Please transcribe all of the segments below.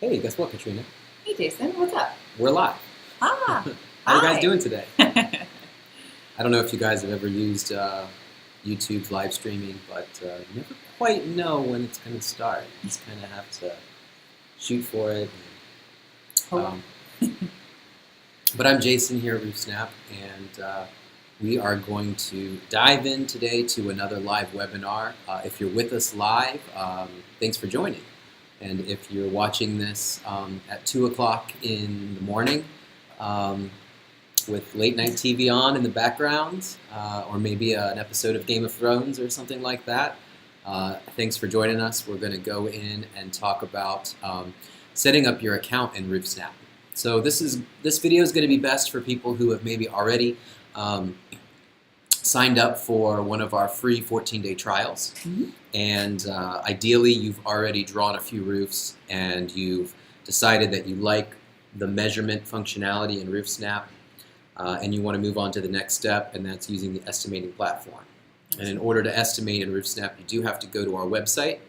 Hey, guess what, Katrina? Hey Jason, what's up? We're live. Ah, How you guys hi. doing today? I don't know if you guys have ever used YouTube's live streaming, but you never quite know when it's going to start. You just kind of have to shoot for it. Oh. But I'm Jason here at RoofSnap, and we are going to dive in today to another live webinar. If you're with us live, thanks for joining. And if you're watching this at 2 o'clock in the morning with late night TV on in the background, or maybe an episode of Game of Thrones or something like that, thanks for joining us. We're going to go in and talk about setting up your account in RoofSnap. So this video is going to be best for people who have maybe already signed up for one of our free 14-day trials. Mm-hmm. And ideally, you've already drawn a few roofs and you've decided that you like the measurement functionality in RoofSnap and you want to move on to the next step, and that's using the estimating platform. And in order to estimate in RoofSnap, you do have to go to our website,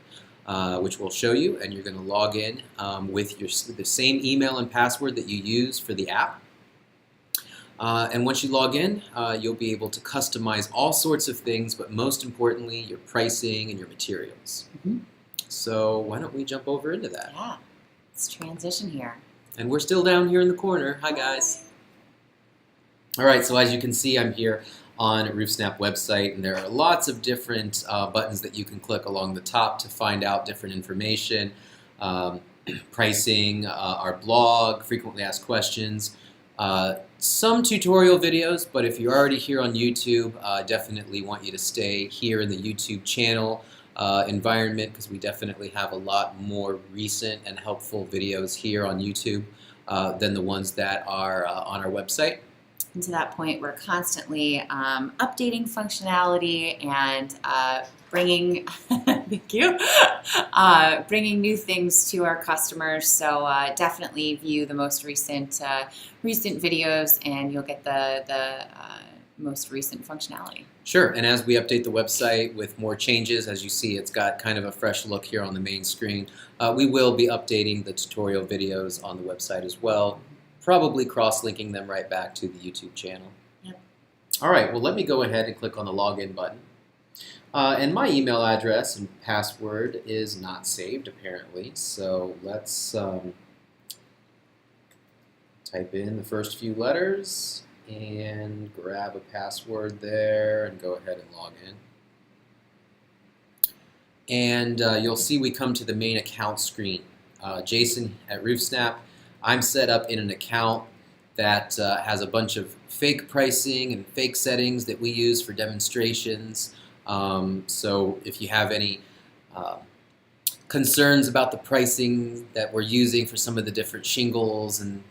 which we'll show you, and you're going to log in with the same email and password that you use for the app. And once you log in, you'll be able to customize all sorts of things, but most importantly, your pricing and your materials. Mm-hmm. So why don't we jump over into that? Yeah, let's transition here. And we're still down here in the corner. Hi, guys. All right, so as you can see, I'm here on RoofSnap website, and there are lots of different buttons that you can click along the top to find out different information, pricing, our blog, frequently asked questions, some tutorial videos, but if you're already here on YouTube, definitely want you to stay here in the YouTube channel environment, because we definitely have a lot more recent and helpful videos here on YouTube than the ones that are on our website. And to that point, we're constantly updating functionality and bringing, thank you, bringing new things to our customers. So definitely view the most recent videos, and you'll get the most recent functionality. Sure, and as we update the website with more changes, as you see, it's got kind of a fresh look here on the main screen. We will be updating the tutorial videos on the website as well, probably cross-linking them right back to the YouTube channel. Yep. All right, well, let me go ahead and click on the login button. And my email address and password is not saved, apparently, so let's type in the first few letters and grab a password there and go ahead and log in. And you'll see we come to the main account screen. Jason at RoofSnap. I'm set up in an account that has a bunch of fake pricing and fake settings that we use for demonstrations. So if you have any concerns about the pricing that we're using for some of the different shingles and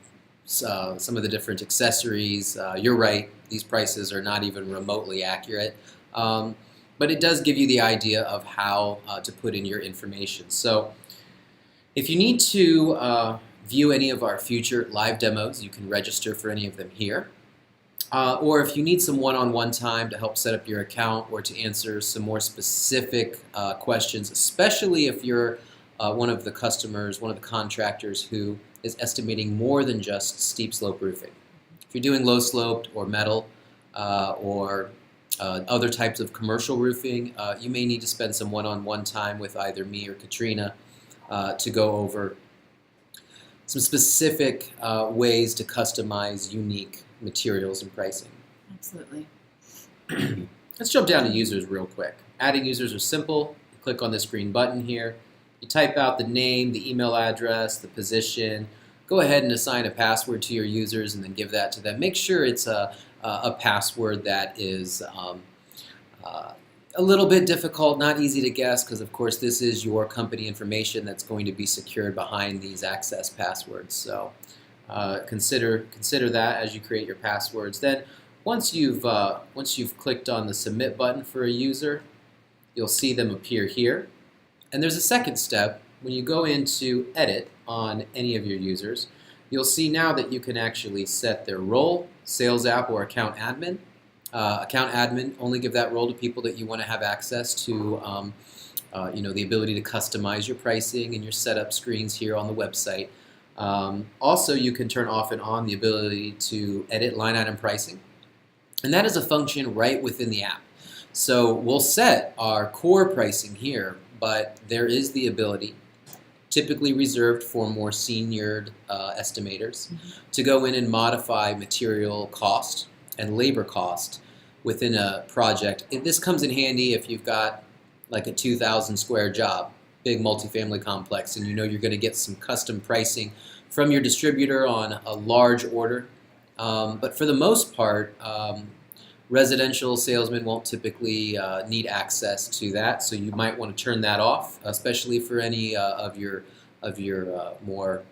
some of the different accessories, you're right, these prices are not even remotely accurate. But it does give you the idea of how to put in your information. So if you need to view any of our future live demos, you can register for any of them here. Or if you need some one-on-one time to help set up your account or to answer some more specific questions, especially if you're one of the customers, one of the contractors who is estimating more than just steep slope roofing. If you're doing low sloped or metal or other types of commercial roofing, you may need to spend some one-on-one time with either me or Katrina to go over some specific ways to customize unique materials and pricing. Absolutely. Let's jump down to users real quick. Adding users are simple. You click on this green button here. You type out the name, the email address, the position. Go ahead and assign a password to your users and then give that to them. Make sure it's a password that is a little bit difficult, not easy to guess, because of course this is your company information that's going to be secured behind these access passwords. So consider that as you create your passwords. Then once you've clicked on the submit button for a user, you'll see them appear here. And there's a second step. When you go into edit on any of your users, you'll see now that you can actually set their role, sales app, or account admin. Account admin, only give that role to people that you want to have access to the ability to customize your pricing and your setup screens here on the website. Also, you can turn off and on the ability to edit line item pricing, and that is a function right within the app. So we'll set our core pricing here, but there is the ability, typically reserved for more seniored estimators, to go in and modify material cost and labor cost within a project. This comes in handy if you've got like a 2,000 square job, big multifamily complex, and you know you're going to get some custom pricing from your distributor on a large order. But for the most part, residential salesmen won't typically need access to that, so you might want to turn that off, especially for any of your more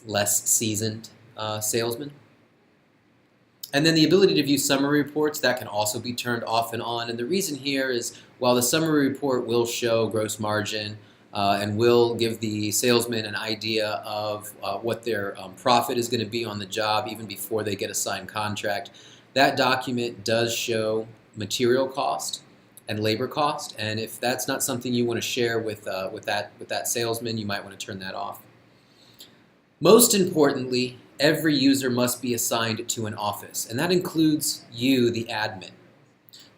less seasoned salesmen. And then the ability to view summary reports, that can also be turned off and on. And the reason here is while the summary report will show gross margin and will give the salesman an idea of what their profit is going to be on the job even before they get a signed contract, that document does show material cost and labor cost. And if that's not something you want to share with that salesman, you might want to turn that off. Most importantly, every user must be assigned to an office, and that includes you, the admin.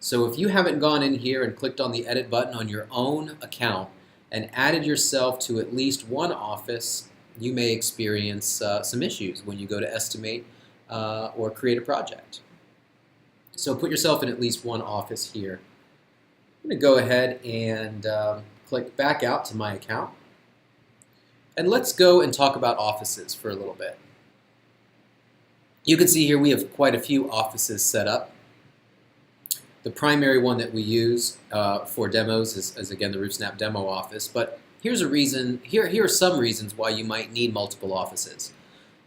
So if you haven't gone in here and clicked on the edit button on your own account and added yourself to at least one office, you may experience some issues when you go to estimate or create a project. So put yourself in at least one office here. I'm going to go ahead and click back out to my account. And let's go and talk about offices for a little bit. You can see here we have quite a few offices set up. The primary one that we use for demos is again the RoofSnap demo office, but here's a reason. Here are some reasons why you might need multiple offices.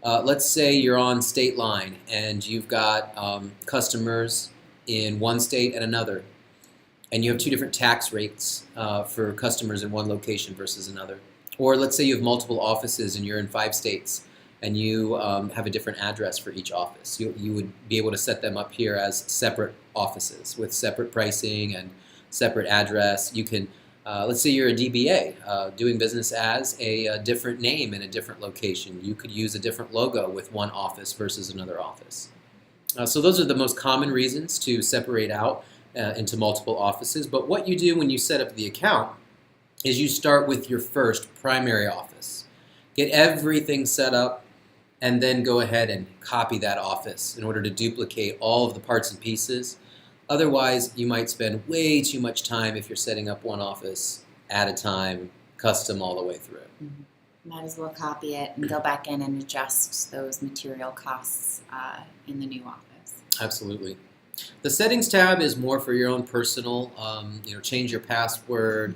Let's say you're on state line and you've got customers in one state and another, and you have two different tax rates for customers in one location versus another. Or let's say you have multiple offices and you're in 5 states and you have a different address for each office. You would be able to set them up here as separate offices with separate pricing and separate address. You can, let's say you're a DBA doing business as a different name in a different location. You could use a different logo with one office versus another office. So those are the most common reasons to separate out into multiple offices. But what you do when you set up the account is you start with your first primary office. Get everything set up and then go ahead and copy that office in order to duplicate all of the parts and pieces. Otherwise, you might spend way too much time if you're setting up one office at a time, custom all the way through. Might as well copy it and go back in and adjust those material costs in the new office. Absolutely. The settings tab is more for your own personal, change your password,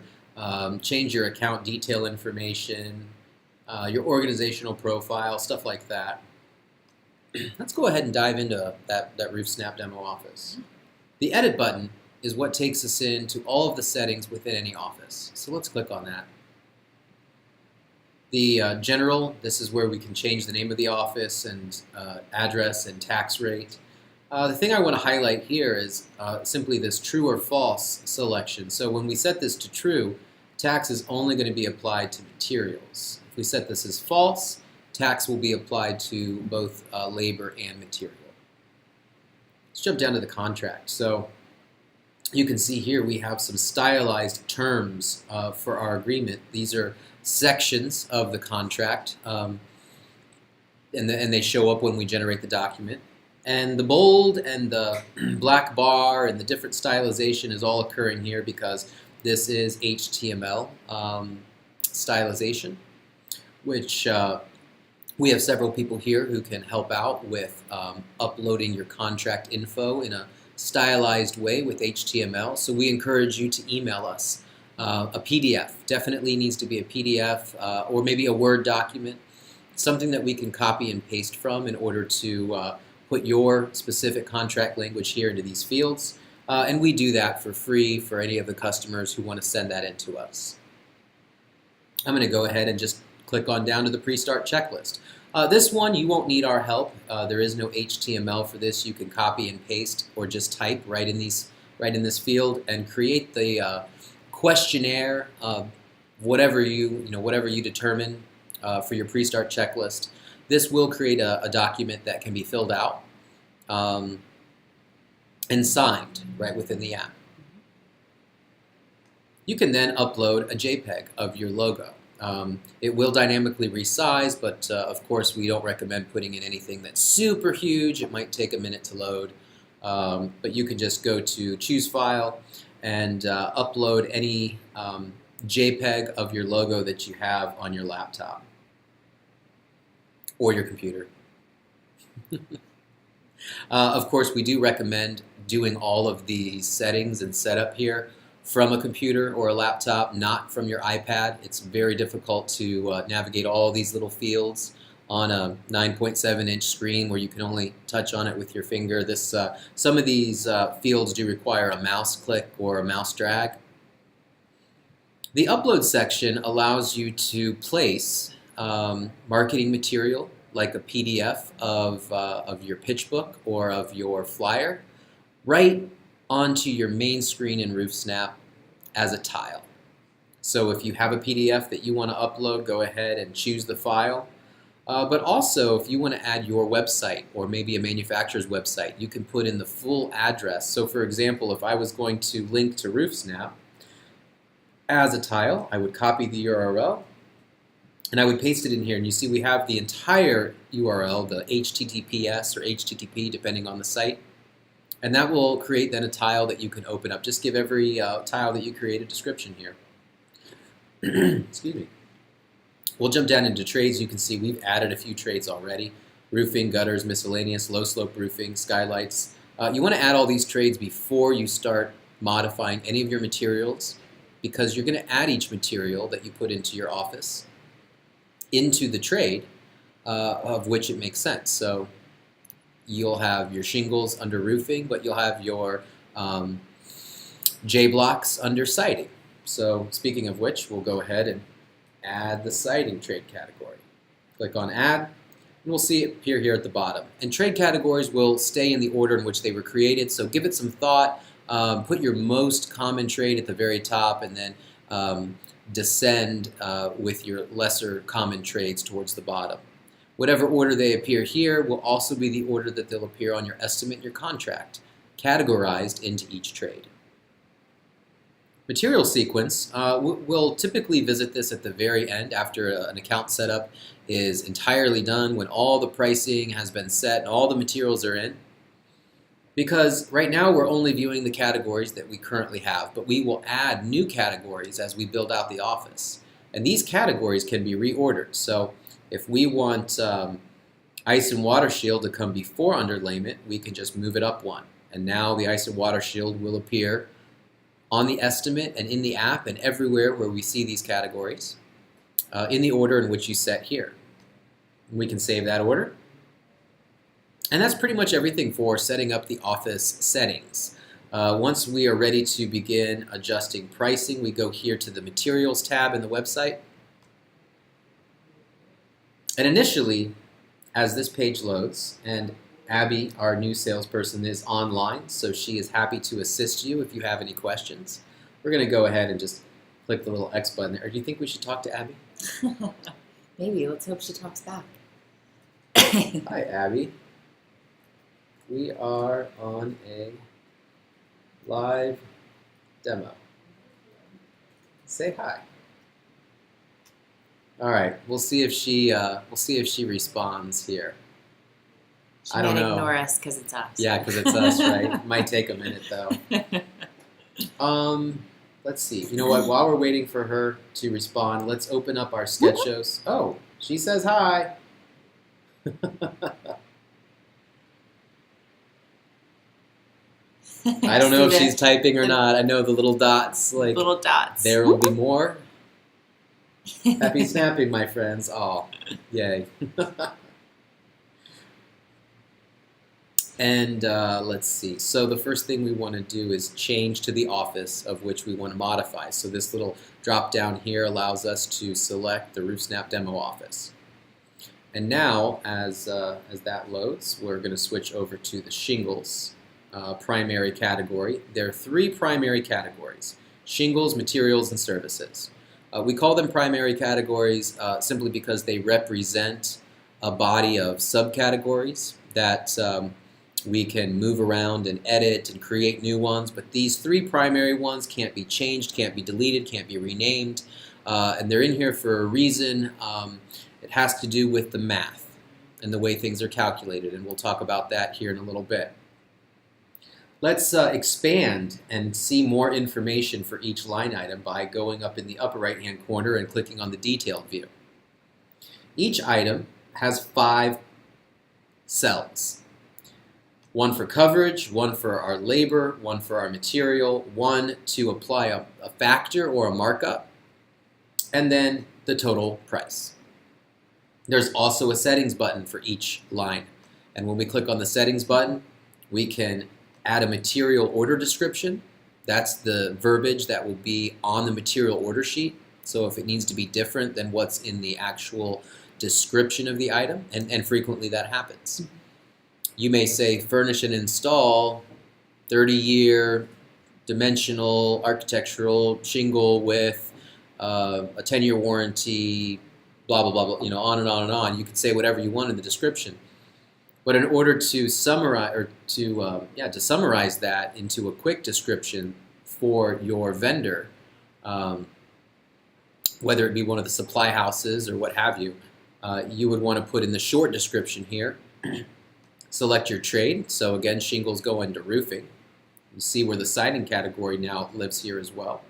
change your account detail information, your organizational profile, stuff like that. Let's go ahead and dive into that RoofSnap demo office. The edit button is what takes us into all of the settings within any office. So let's click on that. The general, this is where we can change the name of the office and address and tax rate. The thing I want to highlight here is simply this true or false selection. So when we set this to true, tax is only going to be applied to materials. If we set this as false, tax will be applied to both labor and material. Let's jump down to the contract. So you can see here we have some stylized terms for our agreement. These are sections of the contract, and they show up when we generate the document. And the bold and the black bar and the different stylization is all occurring here because this is HTML stylization, which we have several people here who can help out with uploading your contract info in a stylized way with HTML. So we encourage you to email us a PDF. Definitely needs to be a PDF or maybe a Word document, something that we can copy and paste from in order to put your specific contract language here into these fields. And we do that for free for any of the customers who want to send that in to us. I'm going to go ahead and just click on down to the pre-start checklist. This one, you won't need our help. There is no HTML for this. You can copy and paste or just type right in this field and create the questionnaire, whatever you determine for your pre-start checklist. This will create a document that can be filled out and signed right within the app. You can then upload a JPEG of your logo. It will dynamically resize, but of course we don't recommend putting in anything that's super huge. It might take a minute to load, but you can just go to Choose File and upload any JPEG of your logo that you have on your laptop or your computer. Of course, we do recommend doing all of these settings and setup here from a computer or a laptop, not from your iPad. It's very difficult to navigate all these little fields on a 9.7-inch screen where you can only touch on it with your finger. Some of these fields do require a mouse click or a mouse drag. The upload section allows you to place marketing material like a PDF of your pitch book or of your flyer right onto your main screen in RoofSnap as a tile. So if you have a PDF that you want to upload, go ahead and choose the file. But also, if you want to add your website or maybe a manufacturer's website, you can put in the full address. So for example, if I was going to link to RoofSnap as a tile, I would copy the URL and I would paste it in here. And you see we have the entire URL, the HTTPS or HTTP, depending on the site. And that will create then a tile that you can open up. Just give every tile that you create a description here. Excuse me. We'll jump down into trades. You can see we've added a few trades already. Roofing, gutters, miscellaneous, low slope roofing, skylights. You want to add all these trades before you start modifying any of your materials, because you're going to add each material that you put into your office into the trade of which it makes sense. So you'll have your shingles under roofing, but you'll have your J-blocks under siding. So speaking of which, we'll go ahead and add the siding trade category. Click on Add, and we'll see it appear here at the bottom. And trade categories will stay in the order in which they were created, so give it some thought. Put your most common trade at the very top, and then descend with your lesser common trades towards the bottom. Whatever order they appear here will also be the order that they'll appear on your estimate and your contract, categorized into each trade. Material sequence, we'll typically visit this at the very end after an account setup is entirely done, when all the pricing has been set and all the materials are in. Because right now we're only viewing the categories that we currently have, but we will add new categories as we build out the office. And these categories can be reordered. So if we want ice and water shield to come before underlayment, we can just move it up one. And now the ice and water shield will appear on the estimate and in the app and everywhere where we see these categories in the order in which you set here. We can save that order. And that's pretty much everything for setting up the office settings. Once we are ready to begin adjusting pricing, we go here to the Materials tab in the website. And initially, as this page loads, and Abby, our new salesperson, is online, so she is happy to assist you if you have any questions. We're going to go ahead and just click the little X button there. Or do you think we should talk to Abby? Maybe. Let's hope she talks back. Hi, Abby. We are on a live demo. Say hi. All right, we'll see if she responds here. She I don't might know. ignore us because it's us. Yeah, because it's us, right? Might take a minute though. Let's see. You know what? While we're waiting for her to respond, let's open up our sketch shows. Oh, she says hi. I don't know if she's typing or not. I know the little dots. Like little dots. There will be more. Happy snapping, my friends. Oh, yay. And let's see. So the first thing we want to do is change to the office of which we want to modify. So this little drop down here allows us to select the RoofSnap demo office. And now, as that loads, we're going to switch over to the shingles primary category. There are three primary categories: shingles, materials, and services. We call them primary categories simply because they represent a body of subcategories that we can move around and edit and create new ones, but these three primary ones can't be changed, can't be deleted, can't be renamed, and they're in here for a reason. It has to do with the math and the way things are calculated, and we'll talk about that here in a little bit. Let's expand and see more information for each line item by going up in the upper right-hand corner and clicking on the detailed view. Each item has 5 cells. One for coverage, one for our labor, one for our material, one to apply a factor or a markup, and then the total price. There's also a settings button for each line. And when we click on the settings button, we can add a material order description. That's the verbiage that will be on the material order sheet. So if it needs to be different than what's in the actual description of the item, and frequently that happens. You may say furnish and install 30-year dimensional architectural shingle with a 10-year warranty, blah, blah, blah, blah, on and on and on. You can say whatever you want in the description. But in order to summarize to summarize that into a quick description for your vendor, whether it be one of the supply houses or what have you, you would want to put in the short description here. Select your trade. So again, shingles go into roofing. You see where the siding category now lives here as well.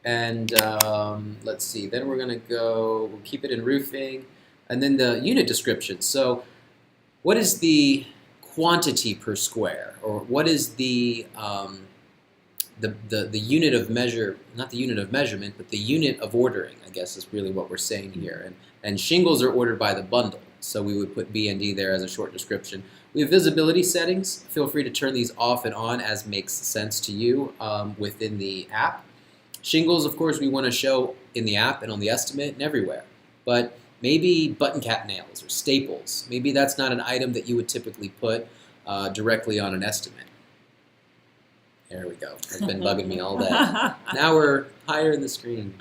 And let's see, then we're going to we'll keep it in roofing. And then the unit description. So what is the quantity per square? Or what is the unit of measure, not the unit of measurement, but the unit of ordering, I guess is really what we're saying here. And shingles are ordered by the bundle. So we would put B&D there as a short description. We have visibility settings. Feel free to turn these off and on as makes sense to you within the app. Shingles, of course, we want to show in the app and on the estimate and everywhere. But maybe button cap nails or staples. Maybe that's not an item that you would typically put directly on an estimate. There we go. It's been bugging me all day. Now we're higher in the screen.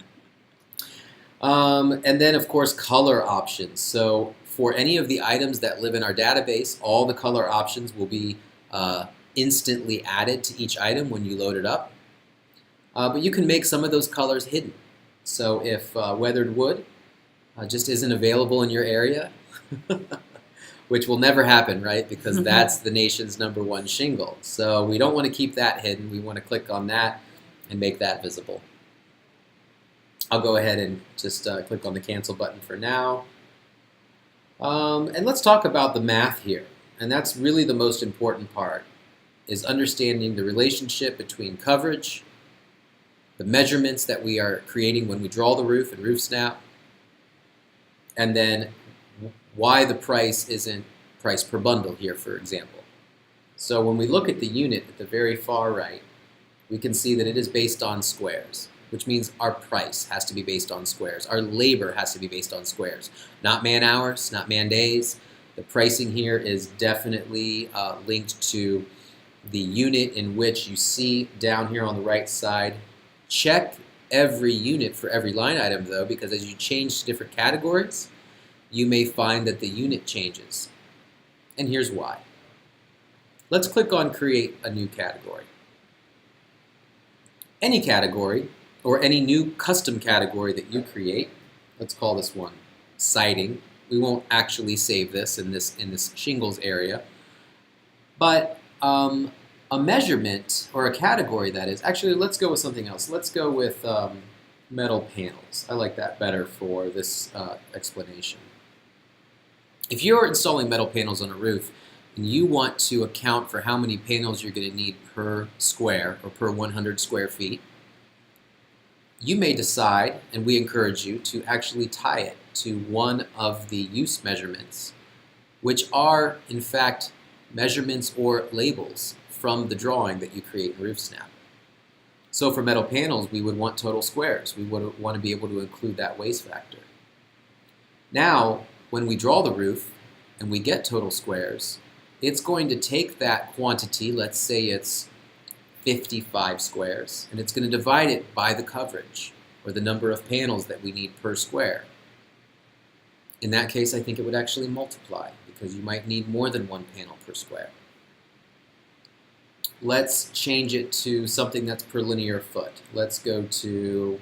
And then, of course, color options. So for any of the items that live in our database, all the color options will be instantly added to each item when you load it up. But you can make some of those colors hidden. So if weathered wood just isn't available in your area, which will never happen, right? Because that's the nation's #1 shingle. So we don't want to keep that hidden. We want to click on that and make that visible. I'll go ahead and just click on the cancel button for now. And let's talk about the math here. And that's really the most important part, is understanding the relationship between coverage, the measurements that we are creating when we draw the roof in RoofSnap, and then why the price isn't price per bundle here, for example. So when we look at the unit at the very far right, we can see that it is based on squares, which means our price has to be based on squares. Our labor has to be based on squares, not man hours, not man days. The pricing here is definitely linked to the unit in which you see down here on the right side. Check every unit for every line item though, because as you change to different categories, you may find that the unit changes. And here's why. Let's click on Create a New Category. Any category, or any new custom category that you create, let's call this one siding. We won't actually save this in this shingles area, but a measurement, or a category that is, actually let's go with something else. Let's go with metal panels. I like that better for this explanation. If you're installing metal panels on a roof and you want to account for how many panels you're going to need per square or per 100 square feet, you may decide, and we encourage you, to actually tie it to one of the use measurements, which are, in fact, measurements or labels from the drawing that you create in RoofSnap. So for metal panels, we would want total squares. We would want to be able to include that waste factor. Now, when we draw the roof and we get total squares, it's going to take that quantity, let's say it's 55 squares, and it's going to divide it by the coverage, or the number of panels that we need per square. In that case, I think it would actually multiply, because you might need more than one panel per square. Let's change it to something that's per linear foot. Let's go to,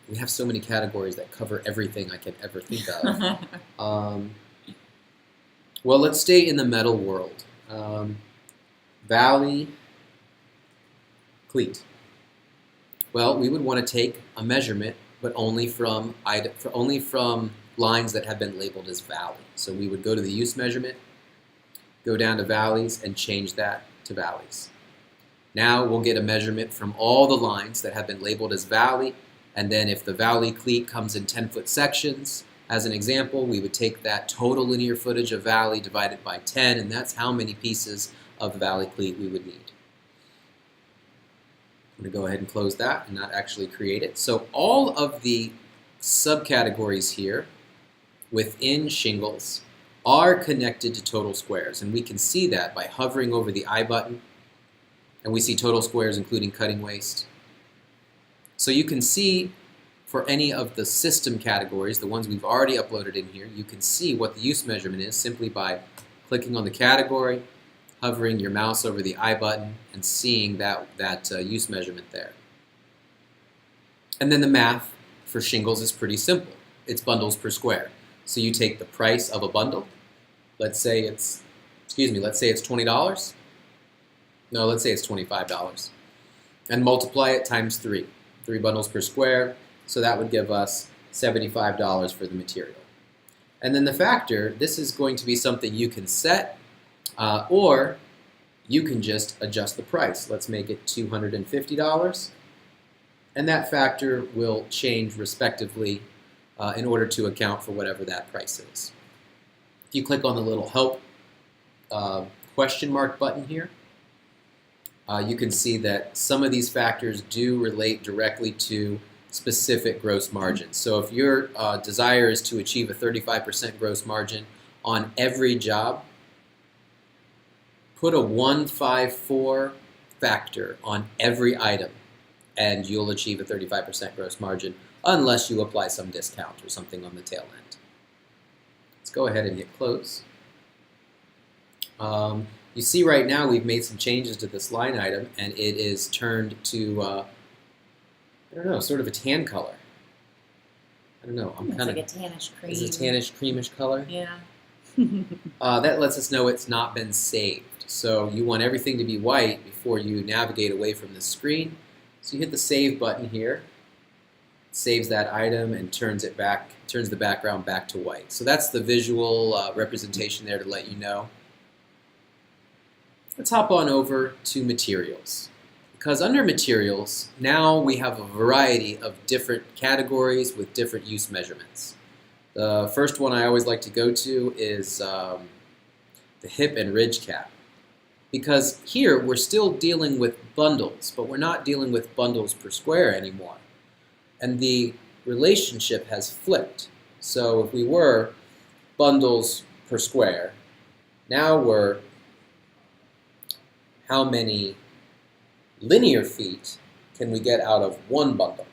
we have so many categories that cover everything I could ever think of. Well, let's stay in the metal world. Valley cleat. Well, we would want to take a measurement, but only from lines that have been labeled as valley. So we would go to the use measurement, go down to valleys, and change that to valleys. Now we'll get a measurement from all the lines that have been labeled as valley, and then if the valley cleat comes in 10-foot sections, as an example, we would take that total linear footage of valley divided by 10, and that's how many pieces of the valley cleat we would need. I'm going to go ahead and close that and not actually create it. So all of the subcategories here within shingles are connected to total squares, and we can see that by hovering over the I button, and we see total squares including cutting waste. So you can see for any of the system categories, the ones we've already uploaded in here, you can see what the use measurement is simply by clicking on the category, hovering your mouse over the I button, and seeing that use measurement there. And then the math for shingles is pretty simple. It's bundles per square. So you take the price of a bundle, let's say it's $20. No, let's say it's $25. And multiply it times 3. 3 bundles per square, so that would give us $75 for the material. And then the factor, this is going to be something you can set, or you can just adjust the price. Let's make it $250, and that factor will change respectively in order to account for whatever that price is. If you click on the little help question mark button here, you can see that some of these factors do relate directly to specific gross margins. So if your desire is to achieve a 35% gross margin on every job, put a 154 factor on every item, and you'll achieve a 35% gross margin unless you apply some discount or something on the tail end. Let's go ahead and hit close. You see right now we've made some changes to this line item, and it is turned to, I don't know, sort of a tan color. I don't know. It's like a tannish cream. It's a tannish, creamish color. Yeah. That lets us know it's not been saved. So you want everything to be white before you navigate away from the screen. So you hit the Save button here. It saves that item and turns the background back to white. So that's the visual representation there to let you know. Let's hop on over to materials. Because under materials, now we have a variety of different categories with different use measurements. The first one I always like to go to is the hip and ridge cap. Because here we're still dealing with bundles, but we're not dealing with bundles per square anymore. And the relationship has flipped. So if we were bundles per square, now we're how many linear feet can we get out of one bundle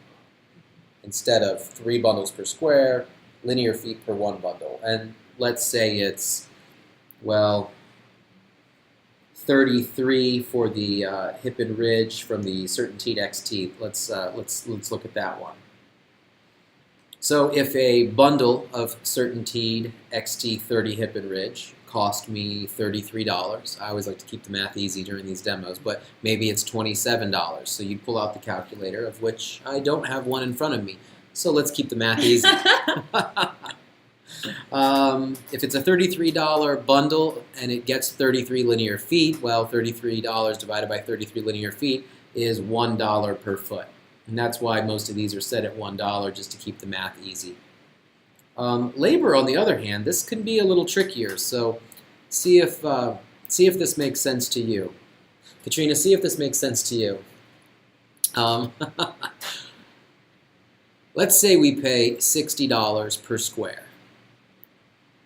instead of 3 bundles per square, linear feet per one bundle. And let's say it's, well, 33 for the hip and ridge from the CertainTeed XT. Let's look at that one. So if a bundle of CertainTeed XT30 hip and ridge cost me $33, I always like to keep the math easy during these demos, but maybe it's $27. So you'd pull out the calculator, of which I don't have one in front of me. So let's keep the math easy. If it's a $33 bundle and it gets 33 linear feet, well, $33 divided by 33 linear feet is $1 per foot. And that's why most of these are set at $1, just to keep the math easy. Labor, on the other hand, this can be a little trickier. So see if this makes sense to you. Katrina, see if this makes sense to you. Let's say we pay $60 per square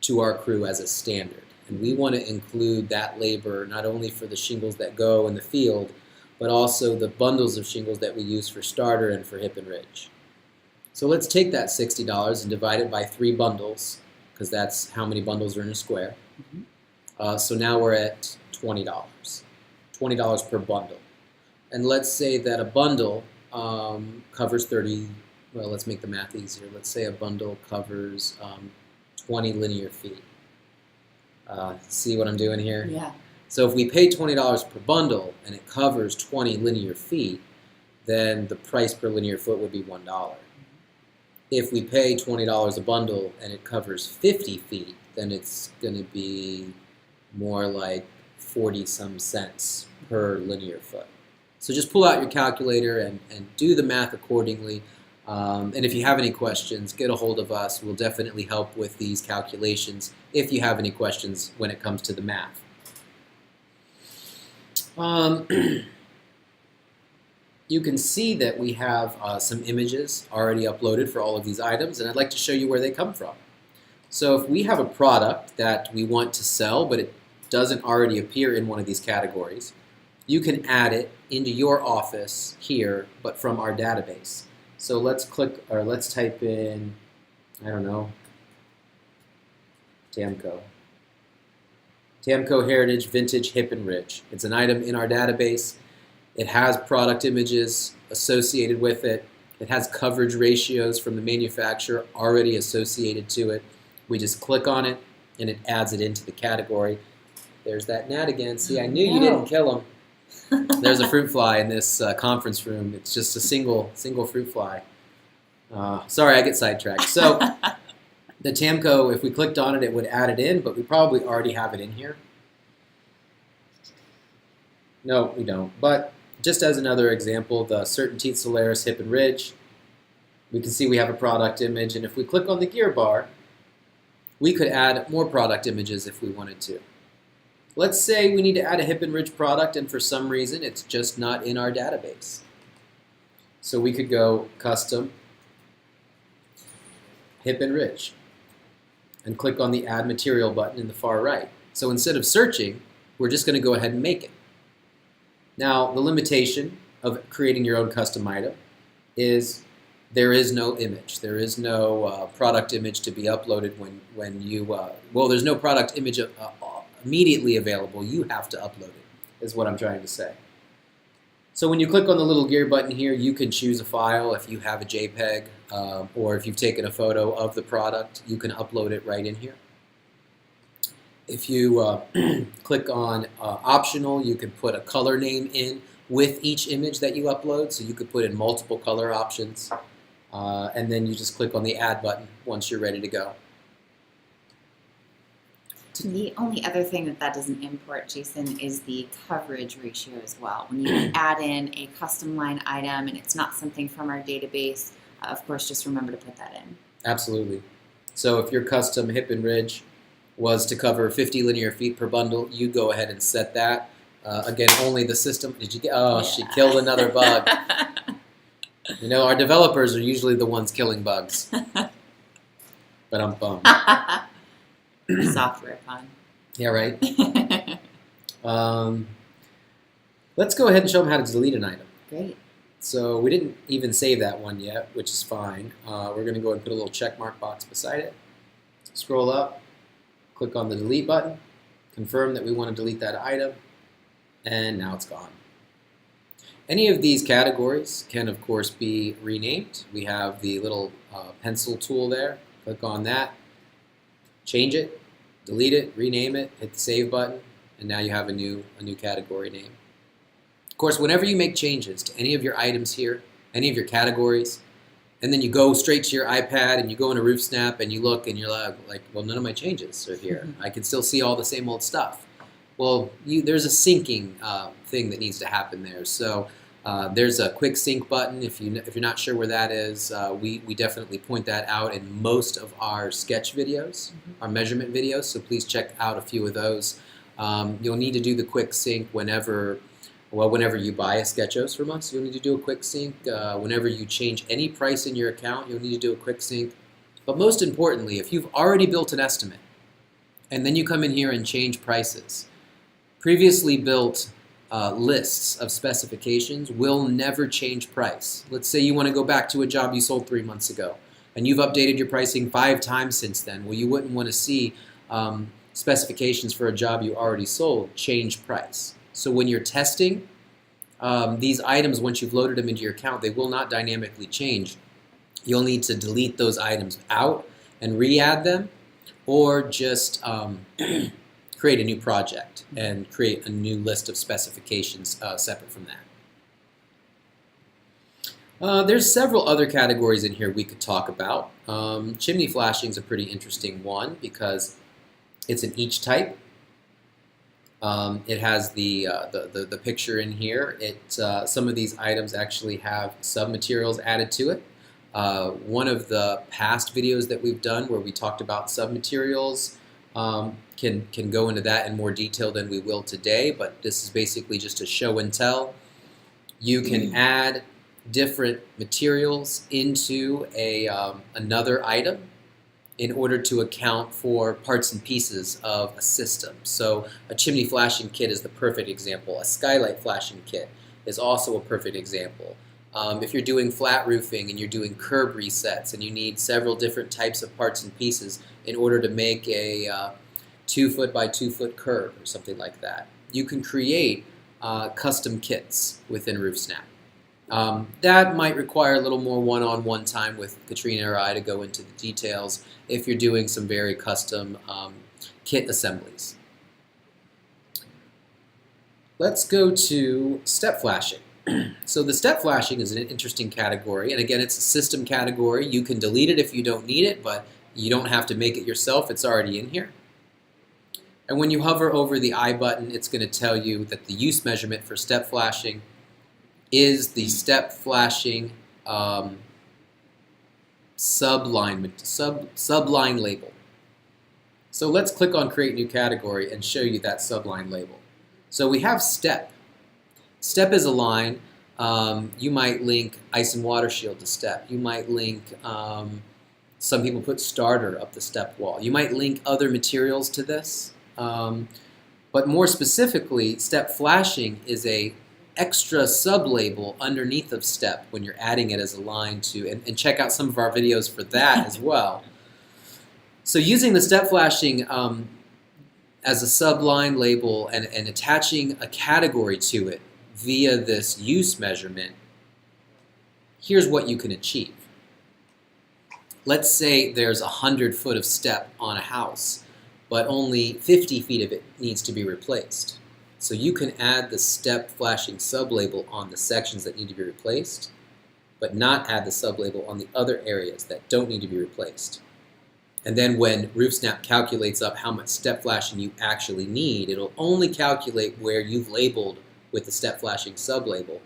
to our crew as a standard. And we want to include that labor not only for the shingles that go in the field, but also the bundles of shingles that we use for starter and for hip and ridge. So let's take that $60 and divide it by 3 bundles, because that's how many bundles are in a square. So now we're at $20. $20 per bundle. And let's say that a bundle covers 30, well, let's make the math easier. Let's say a bundle covers 20 linear feet. See what I'm doing here? Yeah. So if we pay $20 per bundle and it covers 20 linear feet, then the price per linear foot would be $1. If we pay $20 a bundle and it covers 50 feet, then it's going to be more like 40-some cents per linear foot. So just pull out your calculator and do the math accordingly. And if you have any questions, get a hold of us. We'll definitely help with these calculations if you have any questions when it comes to the math. You can see that we have some images already uploaded for all of these items, and I'd like to show you where they come from. So if we have a product that we want to sell, but it doesn't already appear in one of these categories, you can add it into your office here, but from our database. So let's type in, I don't know, Tamco. Tamco Heritage Vintage Hip and Ridge. It's an item in our database. It has product images associated with it. It has coverage ratios from the manufacturer already associated to it. We just click on it and it adds it into the category. There's that gnat again. See, I knew you didn't kill him. There's a fruit fly in this conference room. It's just a single fruit fly. Sorry, I get sidetracked. So the Tamco, if we clicked on it, it would add it in, but we probably already have it in here. No, we don't. But just as another example, the Certainteed Solaris Hip and Ridge, we can see we have a product image, and if we click on the gear bar, we could add more product images if we wanted to. Let's say we need to add a Hip and Ridge product, and for some reason it's just not in our database. So we could go Custom Hip and Ridge and click on the Add Material button in the far right. So instead of searching, we're just going to go ahead and make it. Now, the limitation of creating your own custom item is there is no image. There is no product image to be uploaded when you, well, there's no product image immediately available. You have to upload it, is what I'm trying to say. So when you click on the little gear button here, you can choose a file if you have a JPEG, or if you've taken a photo of the product, you can upload it right in here. If you click on optional, you can put a color name in with each image that you upload, so you could put in multiple color options, and then you just click on the add button once you're ready to go. The only other thing that doesn't import, Jason, is the coverage ratio as well. When you add in a custom line item and it's not something from our database, of course, just remember to put that in. Absolutely. So if your custom Hip and Ridge was to cover 50 linear feet per bundle, you go ahead and set that. Again, only the system. Did you get? Oh, yeah. She killed another bug. You know, our developers are usually the ones killing bugs. But I'm bummed. Software fun. Yeah, right. Let's go ahead and show them how to delete an item. Great. So we didn't even save that one yet, which is fine. We're going to go ahead and put a little check mark box beside it. Scroll up, click on the delete button, confirm that we want to delete that item, and now it's gone. Any of these categories can, of course, be renamed. We have the little pencil tool there. Click on that, change it, delete it, rename it, hit the save button, and now you have a new category name. Of course, whenever you make changes to any of your items here, any of your categories, and then you go straight to your iPad and you go into RoofSnap and you look and you're like, well, none of my changes are here. I can still see all the same old stuff. Well, there's a syncing thing that needs to happen there. So there's a quick sync button. If you're not sure where that is, we definitely point that out in most of our sketch videos, our measurement videos. So please check out a few of those. You'll need to do the quick sync whenever you buy a SketchOs from us. You'll need to do a quick sync. Whenever you change any price in your account, you'll need to do a quick sync. But most importantly, if you've already built an estimate, And then you come in here and change prices. Previously built lists of specifications will never change price. Let's say you want to go back to a job you sold 3 months ago, and you've updated your pricing 5 times since then. Well, you wouldn't want to see specifications for a job you already sold change price. So when you're testing these items, once you've loaded them into your account, they will not dynamically change. You'll need to delete those items out and re-add them, or just create a new project and create a new list of specifications separate from that. There's several other categories in here we could talk about. Chimney flashing is a pretty interesting one because it's an each type. It has the picture in here. Some of these items actually have submaterials added to it. One of the past videos that we've done where we talked about submaterials can go into that in more detail than we will today, but this is basically just a show and tell. You can add different materials into another item in order to account for parts and pieces of a system. So a chimney flashing kit is the perfect example. A skylight flashing kit is also a perfect example. If you're doing flat roofing and you're doing curb resets and you need several different types of parts and pieces in order to make a 2 foot by 2 foot curb or something like that, you can create custom kits within RoofSnap. That might require a little more one-on-one time with Katrina or I to go into the details if you're doing some very custom kit assemblies. Let's go to step flashing. So the step flashing is an interesting category, and again, it's a system category. You can delete it if you don't need it, but you don't have to make it yourself. It's already in here. And when you hover over the I button, it's going to tell you that the use measurement for step flashing is the step flashing subline label. So let's click on Create New Category and show you that subline label. So we have step. Step is a line. You might link ice and water shield to step. You might link, some people put starter up the step wall. You might link other materials to this. But more specifically, step flashing is a extra sub-label underneath of step when you're adding it as a line to, and check out some of our videos for that as well. So using the step flashing as a subline label and attaching a category to it via this use measurement, here's what you can achieve. Let's say there's 100 foot of step on a house, but only 50 feet of it needs to be replaced. So you can add the step flashing sublabel on the sections that need to be replaced, but not add the sublabel on the other areas that don't need to be replaced. And then when RoofSnap calculates up how much step flashing you actually need, it'll only calculate where you've labeled with the step flashing sublabel,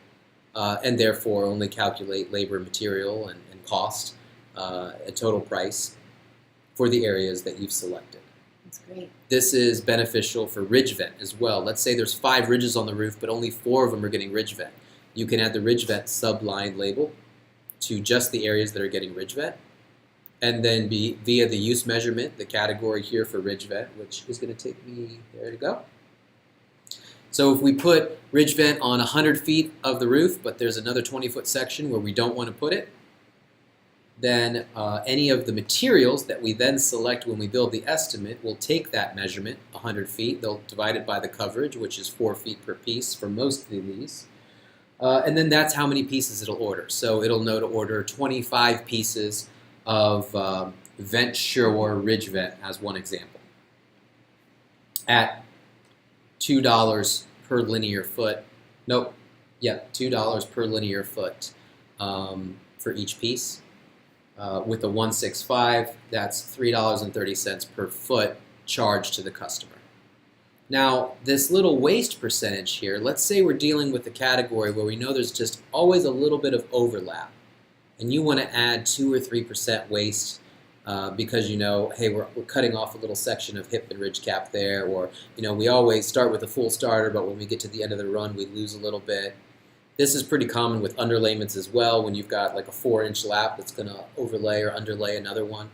and therefore only calculate labor, material, and cost, a total price for the areas that you've selected. That's great. This is beneficial for ridge vent as well. Let's say there's 5 ridges on the roof, but only 4 of them are getting ridge vent. You can add the ridge vent subline label to just the areas that are getting ridge vent, and then via the use measurement, the category here for ridge vent, which is going to take me there to go. So if we put ridge vent on 100 feet of the roof, but there's another 20-foot section where we don't want to put it, then any of the materials that we then select when we build the estimate will take that measurement, 100 feet. They'll divide it by the coverage, which is 4 feet per piece for most of these. And then that's how many pieces it'll order. So it'll know to order 25 pieces of vent shore ridge vent as one example at $2 per linear foot. Nope. Yeah, $2 per linear foot for each piece. With a 165, that's $3.30 per foot charged to the customer. Now, this little waste percentage here, let's say we're dealing with a category where we know there's just always a little bit of overlap, and you want to add 2 or 3% waste because you know, hey, we're cutting off a little section of hip and ridge cap there, or you know, we always start with a full starter, but when we get to the end of the run, we lose a little bit. This is pretty common with underlayments as well, when you've got like a 4-inch lap that's going to overlay or underlay another one.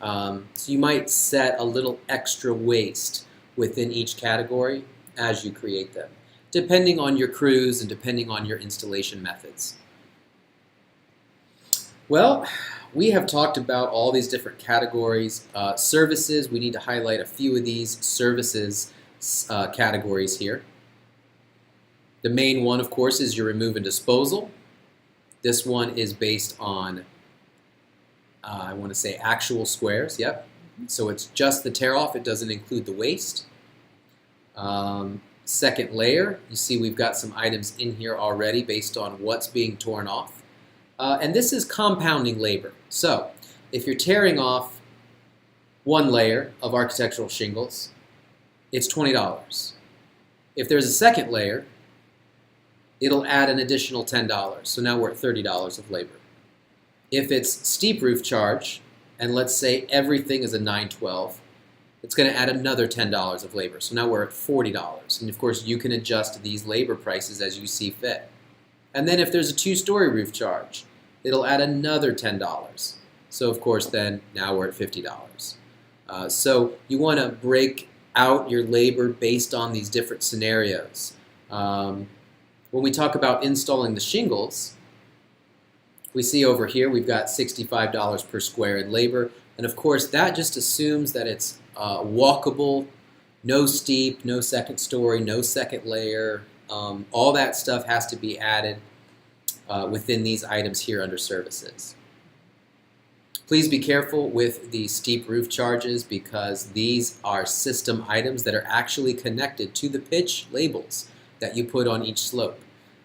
So you might set a little extra waste within each category as you create them, depending on your crews and depending on your installation methods. Well, we have talked about all these different categories. Services, we need to highlight a few of these services categories here. The main one, of course, is your remove and disposal. This one is based on, I want to say actual squares, yep. So it's just the tear off, it doesn't include the waste. Second layer, you see we've got some items in here already based on what's being torn off. And this is compounding labor. So if you're tearing off one layer of architectural shingles, it's $20. If there's a second layer, it'll add an additional $10. So now we're at $30 of labor. If it's steep roof charge, and let's say everything is a 912, it's going to add another $10 of labor. So now we're at $40. And of course, you can adjust these labor prices as you see fit. And then if there's a 2-story roof charge, it'll add another $10. So of course, then now we're at $50. So you want to break out your labor based on these different scenarios. When we talk about installing the shingles, we see over here we've got $65 per square in labor. And of course, that just assumes that it's walkable, no steep, no second story, no second layer. All that stuff has to be added within these items here under services. Please be careful with the steep roof charges because these are system items that are actually connected to the pitch labels that you put on each slope.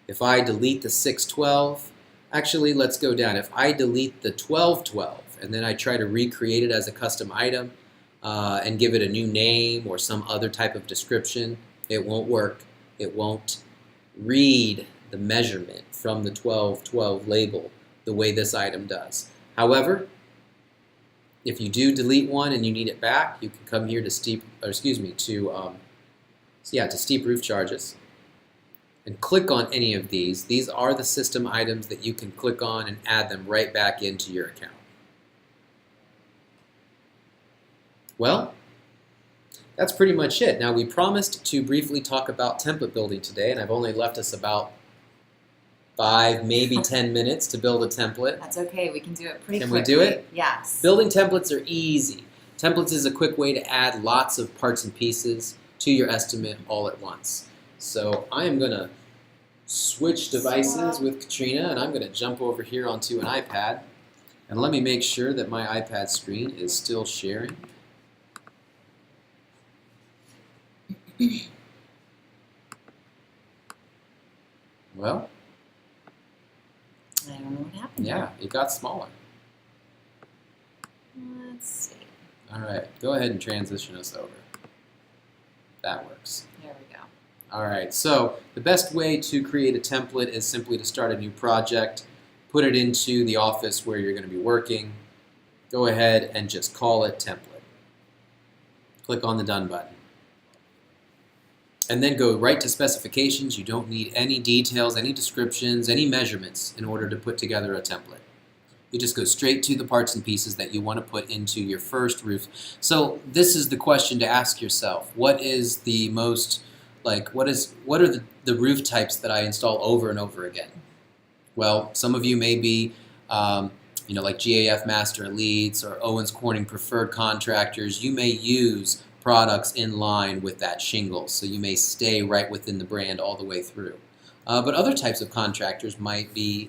If I delete the 612, actually let's go down. If I delete the 1212 and then I try to recreate it as a custom item and give it a new name or some other type of description, it won't work. It won't read the measurement from the 1212 label the way this item does. However, if you do delete one and you need it back, you can come here to steep roof charges and click on any of these. These are the system items that you can click on and add them right back into your account. Well, that's pretty much it. Now, we promised to briefly talk about template building today, and I've only left us about 5, maybe 10 minutes to build a template. That's okay. We can do it pretty quickly. Can we do it? Yes. Building templates are easy. Templates is a quick way to add lots of parts and pieces to your estimate all at once. So I am going to switch devices with Katrina, and I'm going to jump over here onto an iPad. And let me make sure that my iPad screen is still sharing. Well, I don't know what happened. yeah, it got smaller. Let's see. All right, go ahead and transition us over. That works. There we go. All right, so the best way to create a template is simply to start a new project, put it into the office where you're going to be working, go ahead and just call it template. Click on the Done button. And then go right to specifications. You don't need any details, any descriptions, any measurements in order to put together a template. You just go straight to the parts and pieces that you want to put into your first roof. So this is the question to ask yourself. What is the most, what are the roof types that I install over and over again? Well, some of you may be, like GAF Master Elites or Owens Corning Preferred Contractors. You may use products in line with that shingle, so you may stay right within the brand all the way through. But other types of contractors might be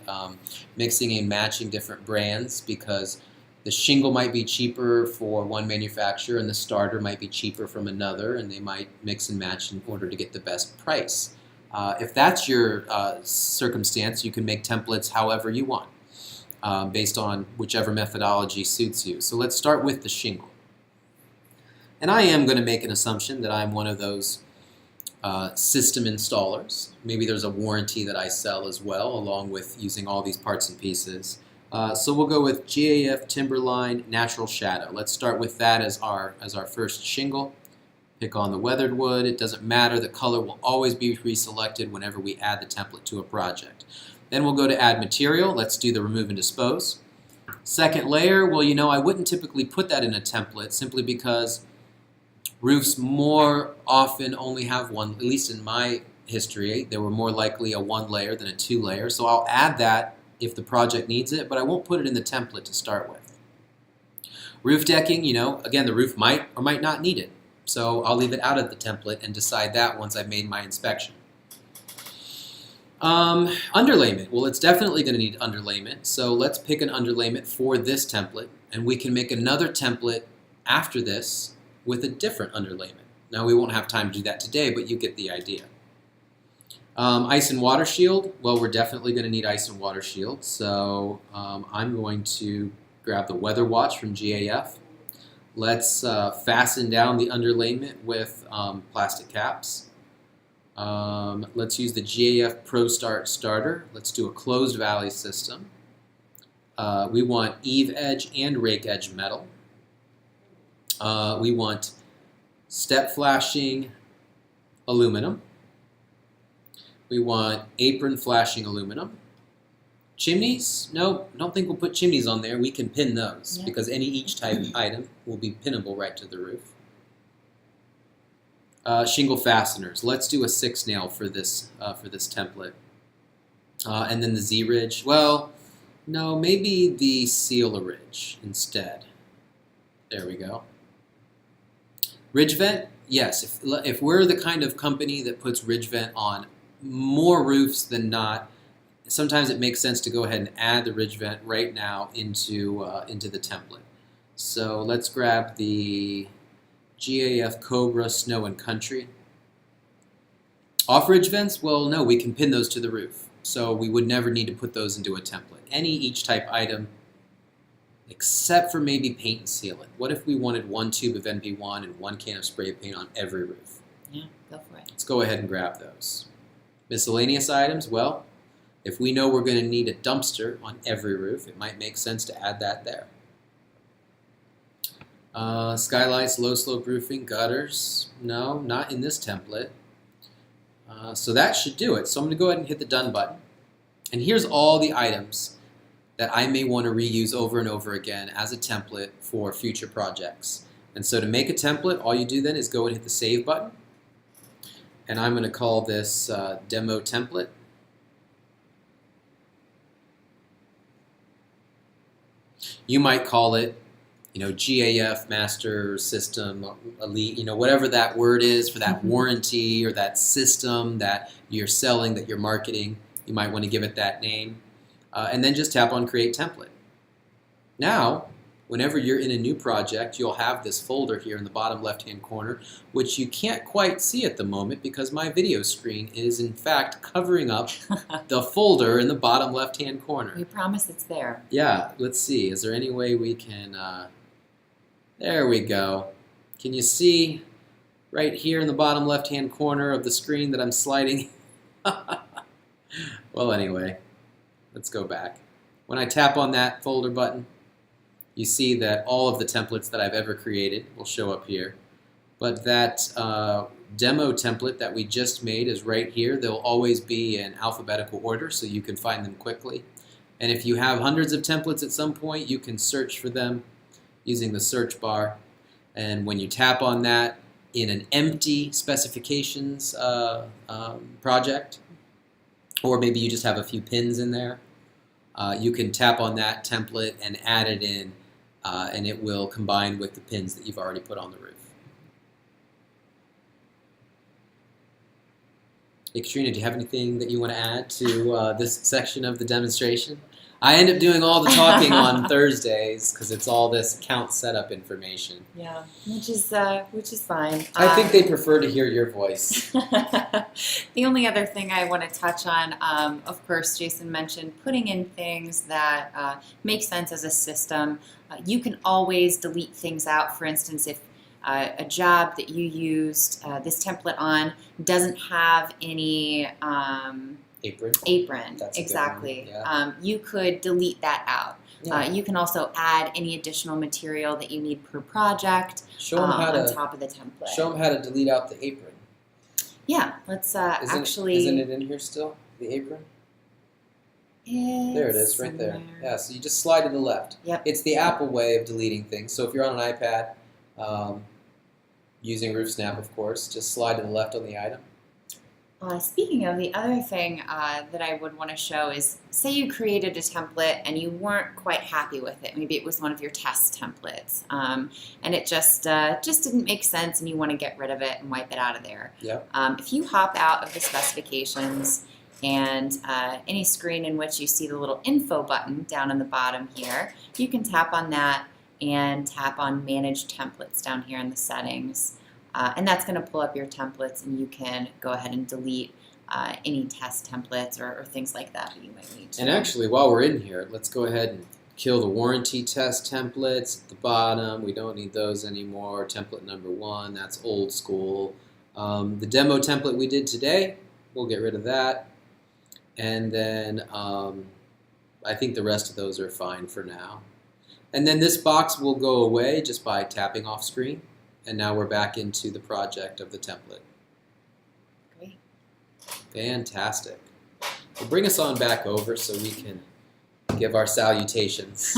mixing and matching different brands because the shingle might be cheaper for one manufacturer and the starter might be cheaper from another, and they might mix and match in order to get the best price. If that's your circumstance, you can make templates however you want based on whichever methodology suits you. So let's start with the shingle. And I am going to make an assumption that I'm one of those system installers. Maybe there's a warranty that I sell as well, along with using all these parts and pieces. So we'll go with GAF Timberline Natural Shadow. Let's start with that as our first shingle. Pick on the weathered wood. It doesn't matter. The color will always be reselected whenever we add the template to a project. Then we'll go to Add Material. Let's do the Remove and Dispose. Second layer, well, I wouldn't typically put that in a template simply because roofs more often only have one, at least in my history, they were more likely a one layer than a two layer. So I'll add that if the project needs it, but I won't put it in the template to start with. Roof decking, again, the roof might or might not need it. So I'll leave it out of the template and decide that once I've made my inspection. Underlayment. Well, it's definitely going to need underlayment. So let's pick an underlayment for this template, and we can make another template after this with a different underlayment. Now, we won't have time to do that today, but you get the idea. Ice and water shield. Well, we're definitely going to need ice and water shield. So I'm going to grab the weather watch from GAF. Let's fasten down the underlayment with plastic caps. Let's use the GAF ProStart starter. Let's do a closed valley system. We want eave edge and rake edge metal. We want step flashing aluminum. We want apron flashing aluminum. Chimneys? No, I don't think we'll put chimneys on there. We can pin those because each type item will be pinnable right to the roof. Shingle fasteners. Let's do a 6-nail for this template. And then the Z-ridge. Well, no, maybe the seal ridge instead. There we go. Ridge vent. Yes, if we're the kind of company that puts ridge vent on more roofs than not, sometimes it makes sense to go ahead and add the ridge vent right now into the template. So let's grab the GAF Cobra Snow and Country. Off-ridge vents? Well, no, we can pin those to the roof. So we would never need to put those into a template. Each type item, except for maybe paint and sealant. What if we wanted 1 tube of NP1 and 1 can of spray paint on every roof? Yeah, go for it. Let's go ahead and grab those. Miscellaneous items? Well, if we know we're going to need a dumpster on every roof, it might make sense to add that there. Skylights, low slope roofing, gutters. No, not in this template. So that should do it. So I'm going to go ahead and hit the done button. And here's all the items that I may want to reuse over and over again as a template for future projects. And so to make a template, all you do then is go and hit the save button. And I'm going to call this demo template. You might call it GAF Master System Elite, whatever that word is for that warranty or that system that you're selling, that you're marketing. You might want to give it that name. And then just tap on Create Template. Now, whenever you're in a new project, you'll have this folder here in the bottom left-hand corner, which you can't quite see at the moment because my video screen is, in fact, covering up the folder in the bottom left-hand corner. We promise it's there. Yeah, let's see. Is there any way we can... There we go. Can you see right here in the bottom left-hand corner of the screen that I'm sliding? Well, anyway, let's go back. When I tap on that folder button, you see that all of the templates that I've ever created will show up here. But that demo template that we just made is right here. They'll always be in alphabetical order so you can find them quickly. And if you have hundreds of templates at some point, you can search for them using the search bar. And when you tap on that in an empty specifications project, or maybe you just have a few pins in there, you can tap on that template and add it in, and it will combine with the pins that you've already put on the roof. Hey, Katrina, do you have anything that you want to add to this section of the demonstration? I end up doing all the talking on Thursdays because it's all this account setup information. Yeah, which is fine. I think they prefer to hear your voice. The only other thing I want to touch on, of course, Jason mentioned putting in things that make sense as a system. You can always delete things out. For instance, if a job that you used this template on doesn't have any apron. That's exactly. Yeah. You could delete that out. Yeah. You can also add any additional material that you need per project Show them how on to top of the template. show them how to delete out the apron. Yeah, let's actually. Isn't it in here still? The apron. There it is, right there. Yeah, so you just slide to the left. Yep. It's the Apple way of deleting things. So if you're on an iPad, using RoofSnap, of course, just slide to the left on the item. Speaking of, the other thing that I would want to show is, say you created a template and you weren't quite happy with it. Maybe it was one of your test templates, and it just didn't make sense, and you want to get rid of it and wipe it out of there. Yep. If you hop out of the specifications and any screen in which you see the little info button down on the bottom here, you can tap on that and tap on Manage Templates down here in the settings. And that's going to pull up your templates, and you can go ahead and delete any test templates or things like that you might need to. And actually, while we're in here, let's go ahead and kill the warranty test templates at the bottom. We don't need those anymore. Template number 1, that's old school. The demo template we did today, we'll get rid of that. And then I think the rest of those are fine for now. And then this box will go away just by tapping off screen. And now we're back into the project of the template. Great. Fantastic. Well, bring us on back over so we can give our salutations.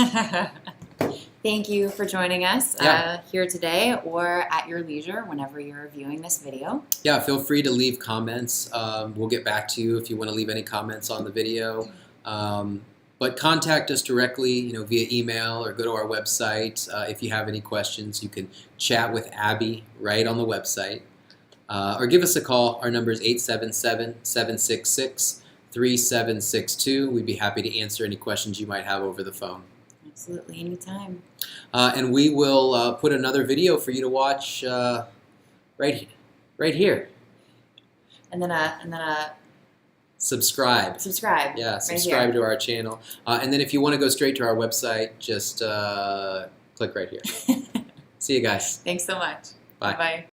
Thank you for joining us here today, or at your leisure whenever you're viewing this video. Yeah, feel free to leave comments. We'll get back to you if you want to leave any comments on the video. But contact us directly, via email, or go to our website. If you have any questions, you can chat with Abby right on the website. Or give us a call. Our number is 877-766-3762. We'd be happy to answer any questions you might have over the phone. Absolutely, anytime. And we will put another video for you to watch right here. And then Subscribe. Yeah, subscribe to our channel. And then if you want to go straight to our website, just click right here. See you guys. Thanks so much. Bye. Bye.